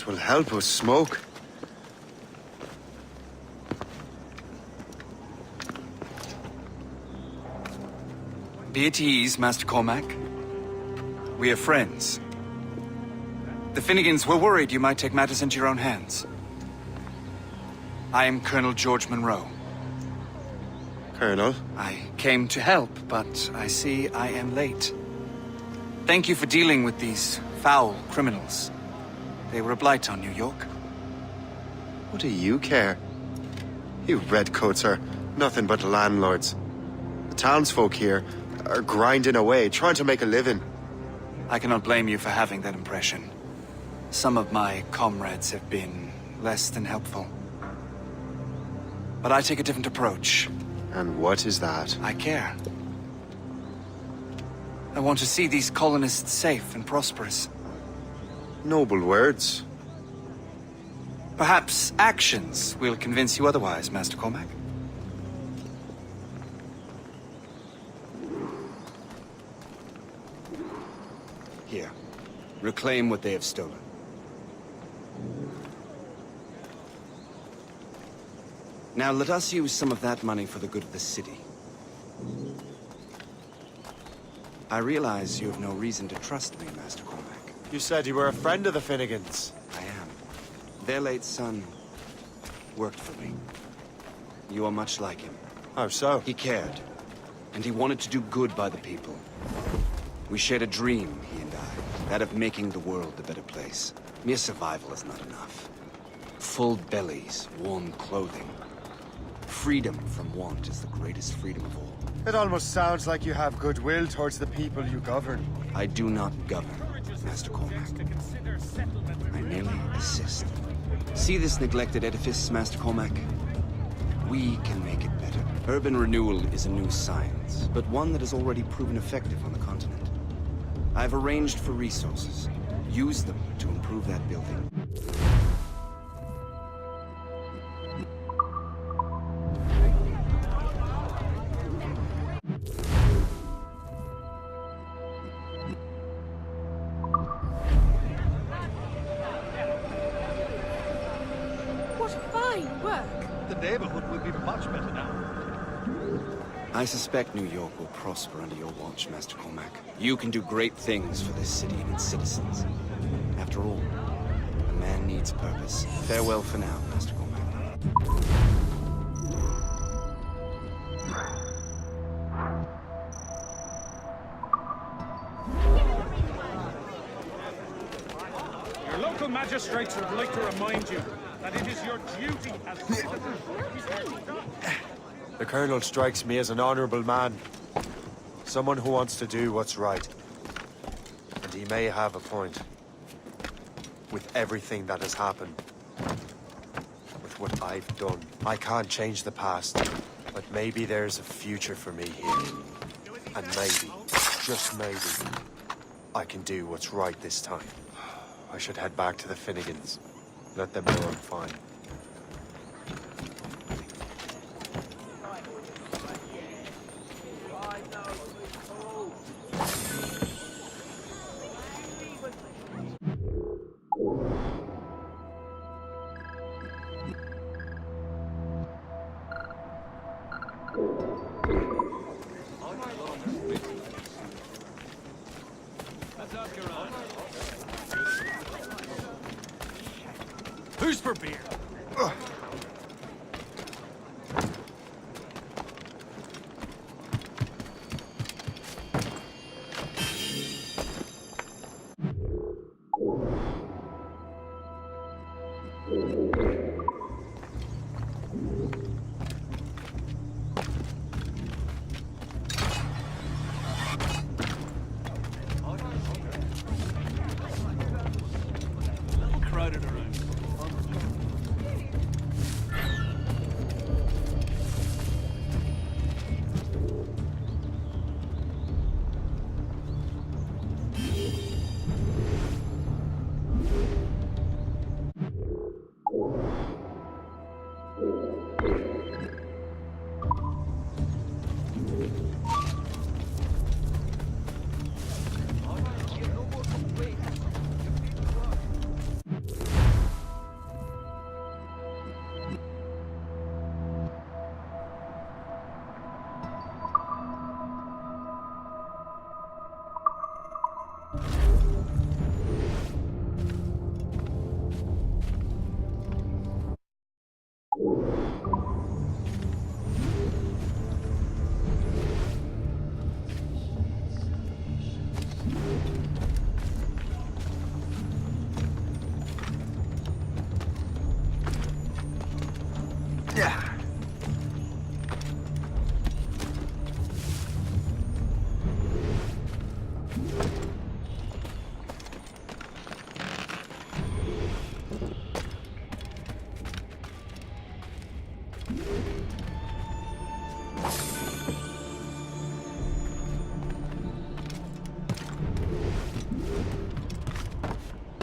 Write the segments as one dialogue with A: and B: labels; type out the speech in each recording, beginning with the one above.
A: It will help us smoke.
B: Be at ease, Master Cormac. We are friends. The Finnegans were worried you might take matters into your own hands. I am Colonel George Monroe.
A: Colonel?
B: I came to help, but I see I am late. Thank you for dealing with these foul criminals. They were a blight on New York.
A: What do you care? You redcoats are nothing but landlords. The townsfolk here are grinding away, trying to make a living.
B: I cannot blame you for having that impression. Some of my comrades have been less than helpful. But I take a different approach.
A: And what is that?
B: I care. I want to see these colonists safe and prosperous.
A: Noble words.
B: Perhaps actions will convince you otherwise, Master Cormac. Here. Reclaim what they have stolen. Now let us use some of that money for the good of the city. I realize you have no reason to trust me, Master Cormac.
A: You said you were a friend of the Finnegans.
B: I am. Their late son worked for me. You are much like him.
A: How so?
B: He cared, and he wanted to do good by the people. We shared a dream, he and I, that of making the world a better place. Mere survival is not enough. Full bellies, warm clothing. Freedom from want is the greatest freedom of all.
A: It almost sounds like you have goodwill towards the people you govern.
B: I do not govern, Master Cormac. I merely assist. See this neglected edifice, Master Cormac? We can make it better. Urban renewal is a new science, but one that has already proven effective on the continent. I've arranged for resources. Use them to improve that building. I suspect New York will prosper under your watch, Master Cormac. You can do great things for this city and its citizens. After all, a man needs purpose. Farewell for now, Master Cormac.
C: Your local magistrates would like to remind you that it is your duty as
A: The Colonel strikes me as an honorable man. Someone who wants to do what's right. And he may have a point. With everything that has happened. With what I've done. I can't change the past. But maybe there's a future for me here. And maybe, just maybe, I can do what's right this time. I should head back to the Finnegans. Let them know I'm fine.
C: Who's for beer? Crowded around.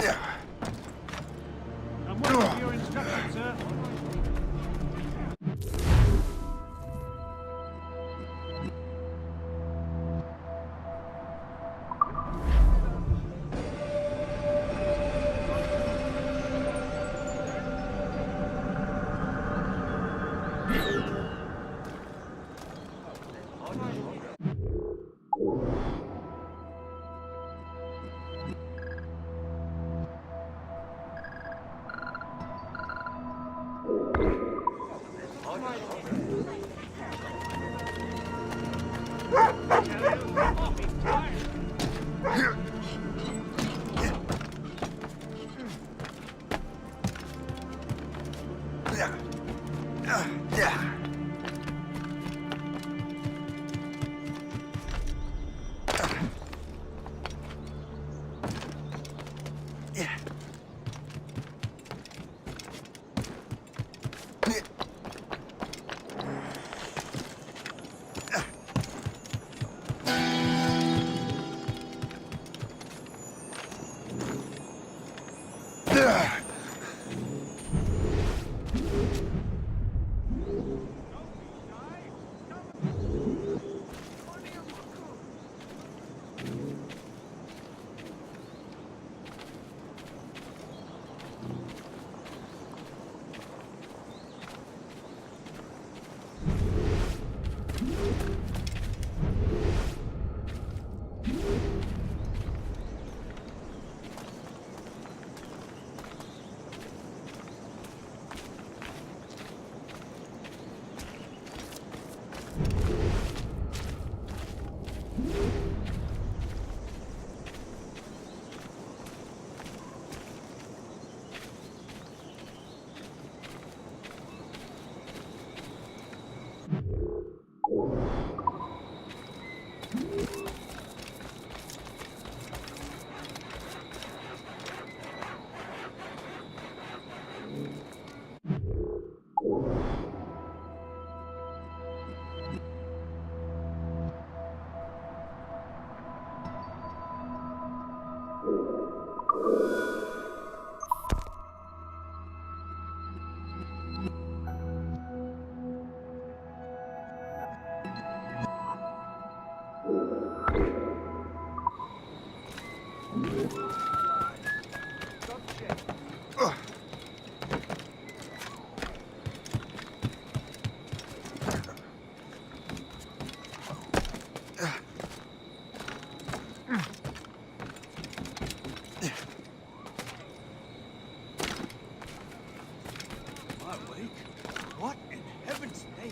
C: I'm waiting for your instructions, sir.
D: What in heaven's name?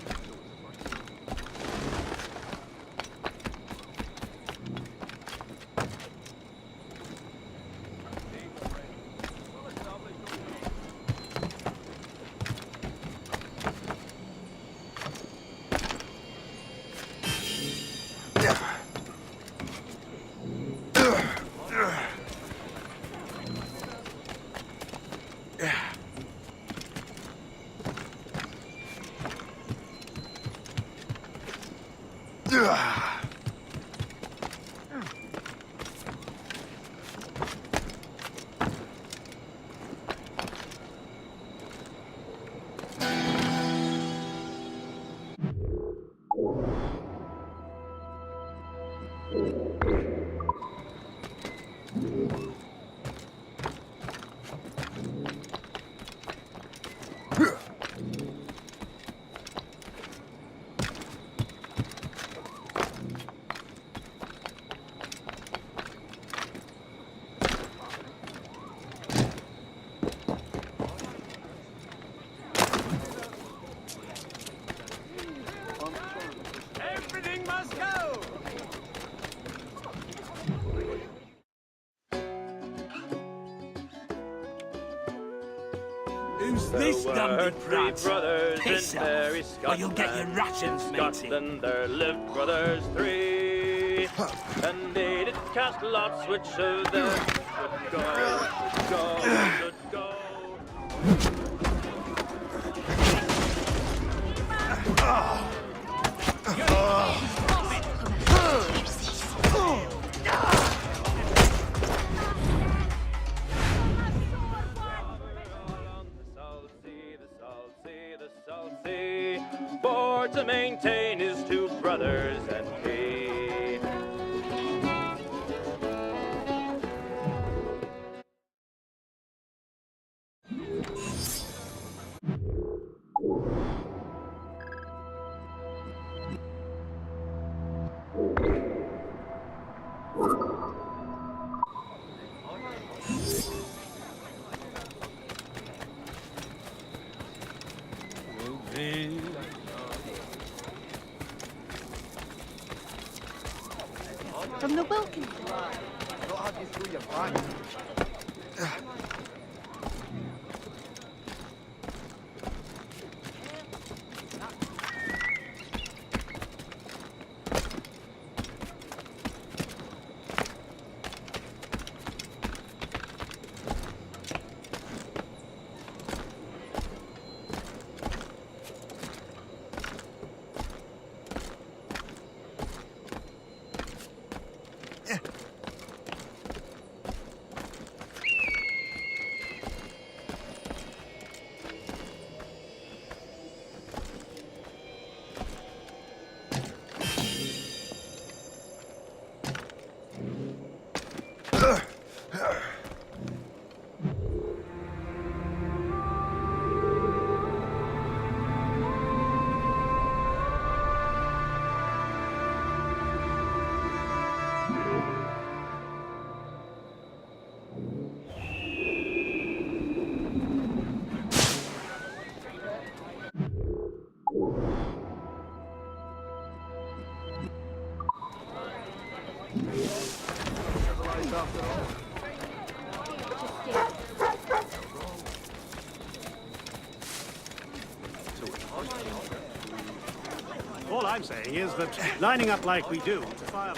C: Everything must go!
D: Who's this dummy brat?
E: Brothers
D: Piss
E: in
D: off,
E: merry
D: or you'll get your rations, matey.
E: Scotland there lived brothers three, and they did cast lots which of them should go, should go. to maintain his two brothers and me.
F: From the Wilkins.
C: All I'm saying is that lining up like we do to fire...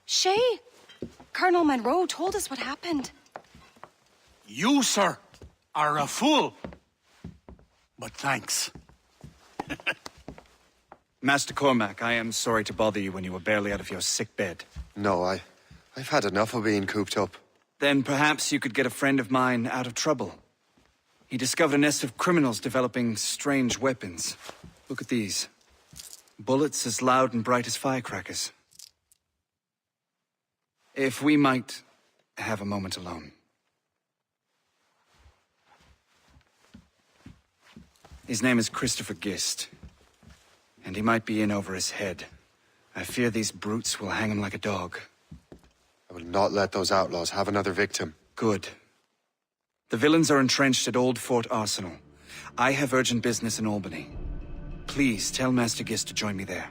F: Shay, Colonel Monroe told us what happened.
G: You, sir, are a fool. But thanks.
B: Master Cormac, I am sorry to bother you when you were barely out of your sick bed.
A: No, I've had enough of being cooped up.
B: Then perhaps you could get a friend of mine out of trouble. He discovered a nest of criminals developing strange weapons. Look at these. Bullets as loud and bright as firecrackers. If we might have a moment alone. His name is Christopher Gist. And he might be in over his head. I fear these brutes will hang him like a dog.
A: I will not let those outlaws have another victim.
B: Good. The villains are entrenched at Old Fort Arsenal. I have urgent business in Albany. Please tell Master Gist to join me there.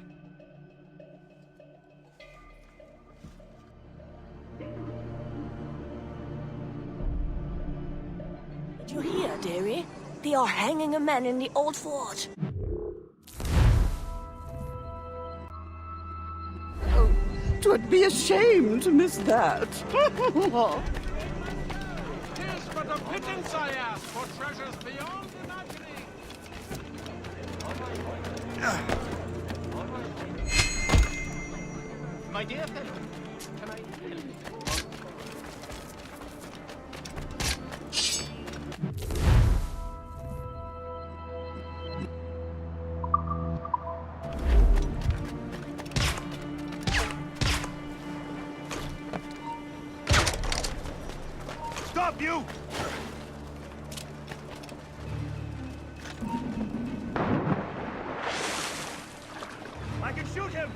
H: Did you hear, dearie? They are hanging a man in the Old Fort.
I: Twould be a shame to miss that.
C: Tis but a pittance I ask for treasures beyond imagining. My dear fellow, can I help you? Stop, you! I can shoot him!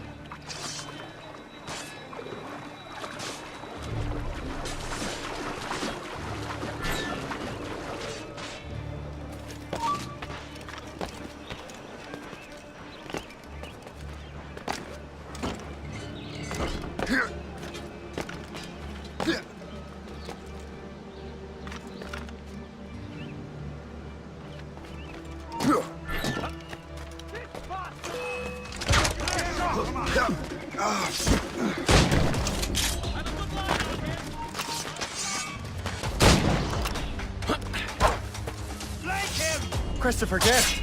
A: Christopher Gift.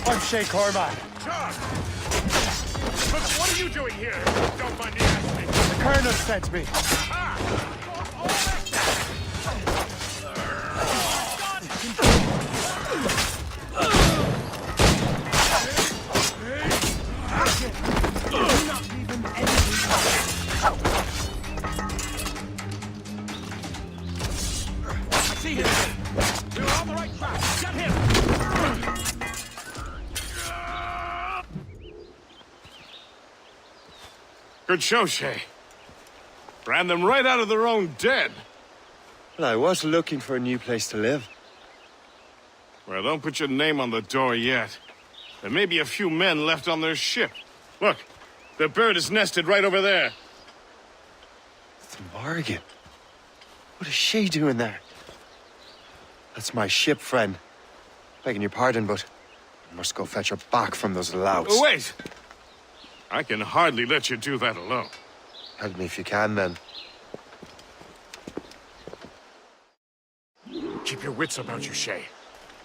A: I'm Shay Cormac.
C: John! Look, what are you doing here? Don't mind me asking.
A: The Colonel sent me.
C: See him! We're on the right track! Get him!
G: Good show, Shay. Ran them right out of their own den.
A: Well, I was looking for a new place to live.
G: Well, don't put your name on the door yet. There may be a few men left on their ship. Look, the bird is nested right over there.
A: The Morgan. What is she doing there? That's my ship, friend. Begging your pardon, but I must go fetch her back from those louts.
G: Oh, wait! I can hardly let you do that alone.
A: Help me if you can, then.
G: Keep your wits about you, Shay.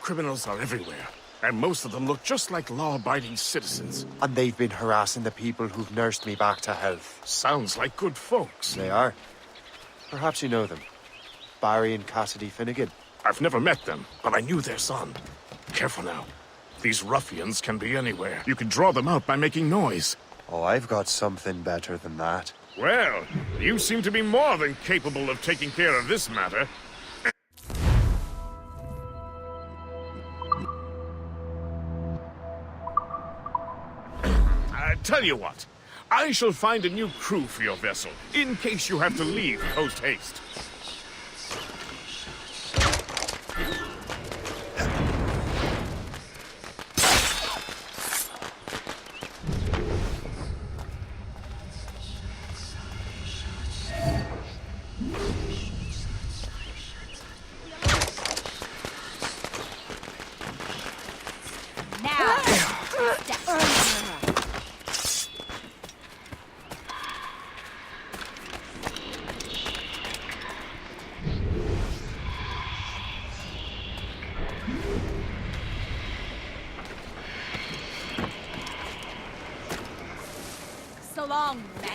G: Criminals are everywhere, and most of them look just like law-abiding citizens.
A: And they've been harassing the people who've nursed me back to health.
G: Sounds like good folks.
A: They are. Perhaps you know them. Barry and Cassidy Finnegan.
G: I've never met them, but I knew their son. Careful now. These ruffians can be anywhere. You can draw them out by making noise.
A: Oh, I've got something better than that.
G: Well, you seem to be more than capable of taking care of this matter. Tell you what, I shall find a new crew for your vessel, in case you have to leave post-haste.
F: So long, mate.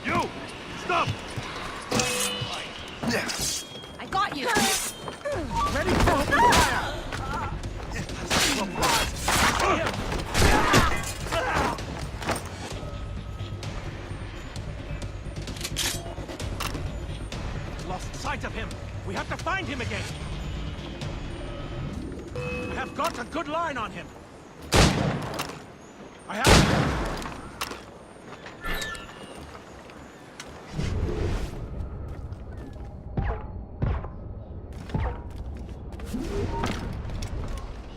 C: You! Stop!
F: I got you.
C: Ready for fire! Lost sight of him. We have to find him again. I have got a good line on him. I have...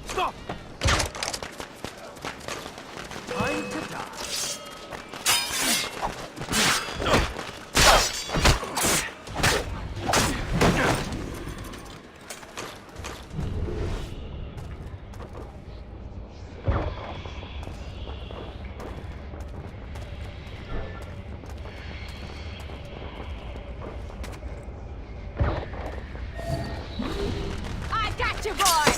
C: Stop! Time to die.
F: I got you, boy.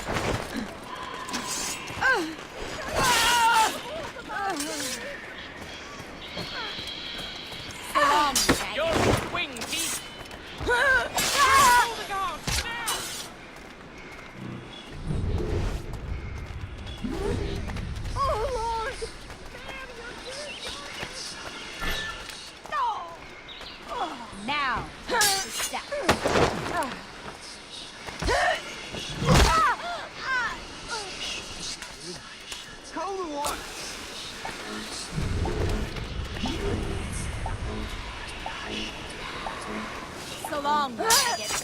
H: So long, maggots.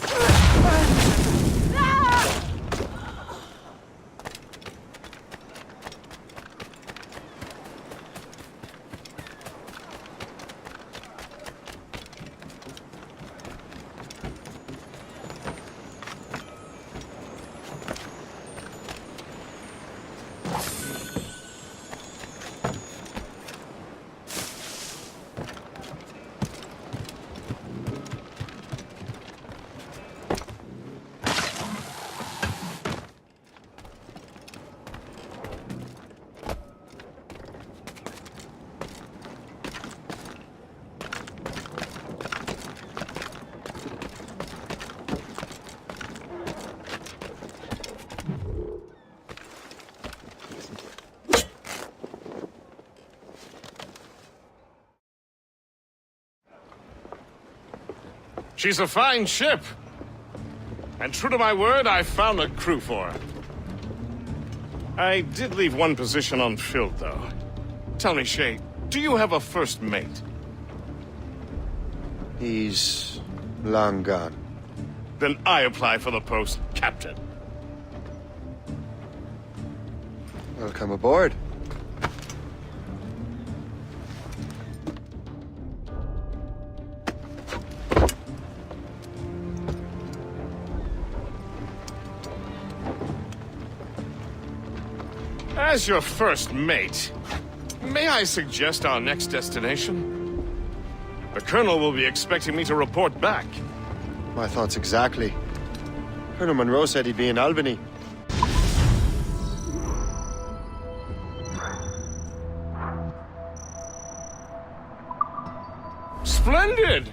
G: She's a fine ship. And true to my word, I found a crew for her. I did leave one position unfilled, though. Tell me, Shay, do you have a first mate?
A: He's long gone.
G: Then I apply for the post, Captain.
A: Welcome aboard.
G: As your first mate, may I suggest our next destination? The Colonel will be expecting me to report back.
A: My thoughts exactly. Colonel Monroe said he'd be in Albany.
G: Splendid!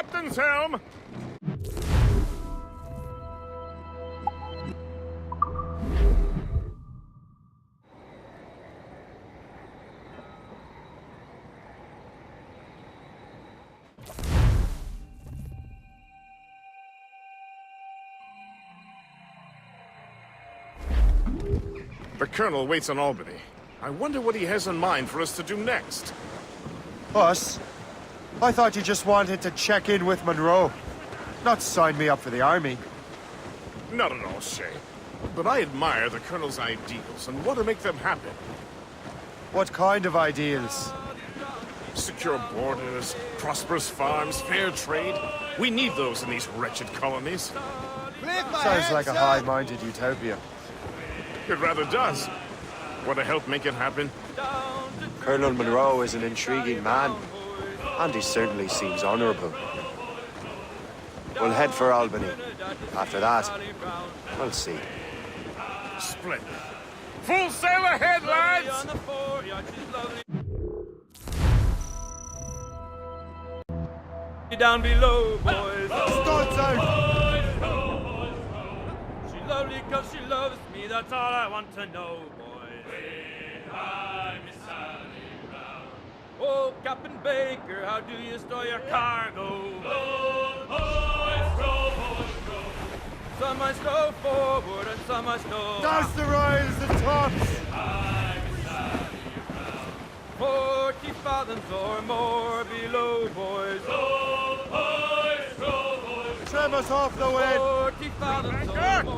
G: captain's helm! The Colonel waits in Albany. I wonder what he has in mind for us to do next.
A: Us? I thought you just wanted to check in with Monroe. Not sign me up for the army.
G: Not at all, Shay. But I admire the Colonel's ideals and want to make them happen.
A: What kind of ideals?
G: Secure borders, prosperous farms, fair trade. We need those in these wretched colonies.
A: Sounds like a high-minded utopia.
G: It rather does. Want to help make it happen?
A: Colonel Monroe is an intriguing man, and he certainly seems honorable. We'll head for Albany. After that, we'll see.
G: Splendid. Full sail ahead, lads!
E: Down below, boys.
A: Scots out!
E: She's lovely 'cause she loves me, that's all I want to know, boys. Oh, Captain Baker, how do you store your cargo? Some must go forward and some must go.
A: That's the rise and tops!
E: 40 fathoms or more below, boys.
A: Trim us off the wind!
E: 40 fathoms or more.